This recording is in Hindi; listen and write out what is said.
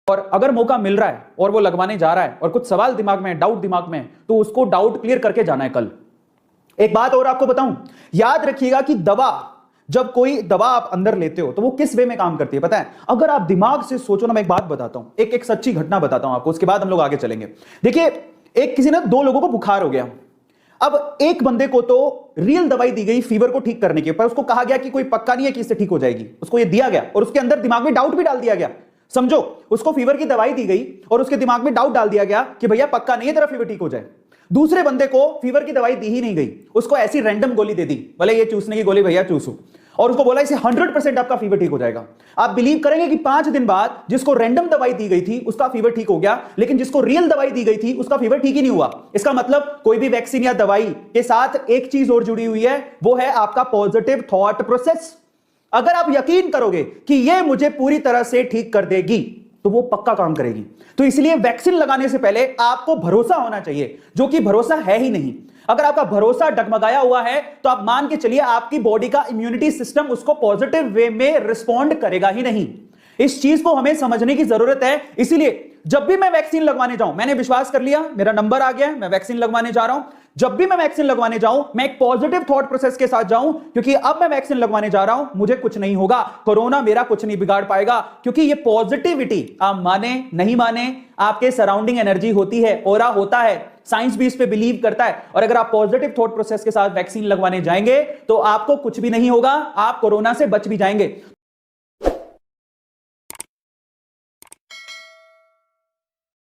और अगर मौका मिल रहा है और वो लगवाने जा रहा है और कुछ सवाल दिमाग में, डाउट दिमाग में, तो उसको डाउट क्लियर करके जाना है कल। एक बात और आपको बताऊं, याद रखिएगा कि जब कोई दवा आप अंदर लेते हो तो वो किस वे में काम करती है पता है? अगर आप दिमाग से सोचो ना, मैं एक बात बताता हूं, एक सच्ची घटना बताता हूं आपको, उसके बाद हम लोग आगे चलेंगे। देखिए, एक किसी ने 2 लोगों को बुखार हो गया। अब एक बंदे को तो रियल दवाई दी गई फीवर को ठीक करने के, पर उसको कहा गया कि कोई पक्का नहीं है कि इससे ठीक हो जाएगी। उसको ये दिया गया और उसके अंदर दिमाग में डाउट भी डाल दिया गया। समझो, उसको फीवर की दवाई दी गई और उसके दिमाग में डाउट डाल दिया गया कि भैया पक्का नहीं है तेरा फीवर ठीक हो जाए। दूसरे बंदे को फीवर की दवाई दी ही नहीं गई, उसको ऐसी रैंडम गोली दे दी, भले ये चूसने की गोली भैया चूसो, और उसको बोला इसे 100% आपका फीवर ठीक हो जाएगा। आप बिलीव करेंगे कि 5 दिन बाद जिसको रैंडम दवाई दी गई थी उसका फीवर ठीक हो गया, लेकिन जिसको रियल दवाई दी गई थी उसका फीवर ठीक ही नहीं हुआ। इसका मतलब कोई भी वैक्सीन या दवाई के साथ एक चीज और जुड़ी हुई है, वो है आपका पॉजिटिव थॉट प्रोसेस। अगर आप यकीन करोगे कि ये मुझे पूरी तरह से ठीक कर देगी तो वो पक्का काम करेगी। तो इसलिए वैक्सीन लगाने से पहले आपको भरोसा होना चाहिए, जो कि भरोसा है ही नहीं। अगर आपका भरोसा डगमगाया हुआ है तो आप मान के चलिए आपकी बॉडी का इम्यूनिटी सिस्टम उसको पॉजिटिव वे में रिस्पॉन्ड करेगा ही नहीं। इस चीज को हमें समझने की जरूरत है। इसीलिए जब भी मैं वैक्सीन लगवाने जाऊं, मैंने विश्वास कर लिया, मेरा नंबर आ गया, मैं वैक्सीन लगवाने जा रहा हूं। जब भी मैं वैक्सीन लगवाने जाऊं, मैं एक पॉजिटिव थॉट प्रोसेस के साथ जाऊं, क्योंकि अब मैं वैक्सीन लगवाने जा रहा हूं, मुझे कुछ नहीं होगा, कोरोना मेरा कुछ नहीं बिगाड़ पाएगा। क्योंकि ये पॉजिटिविटी, आप माने नहीं माने, आपके सराउंडिंग एनर्जी होती है, ऑरा होता है, साइंस भी इस पे बिलीव करता है। और अगर आप पॉजिटिव थॉट प्रोसेस के साथ वैक्सीन लगवाने जाएंगे तो आपको कुछ भी नहीं होगा, आप कोरोना से बच भी जाएंगे।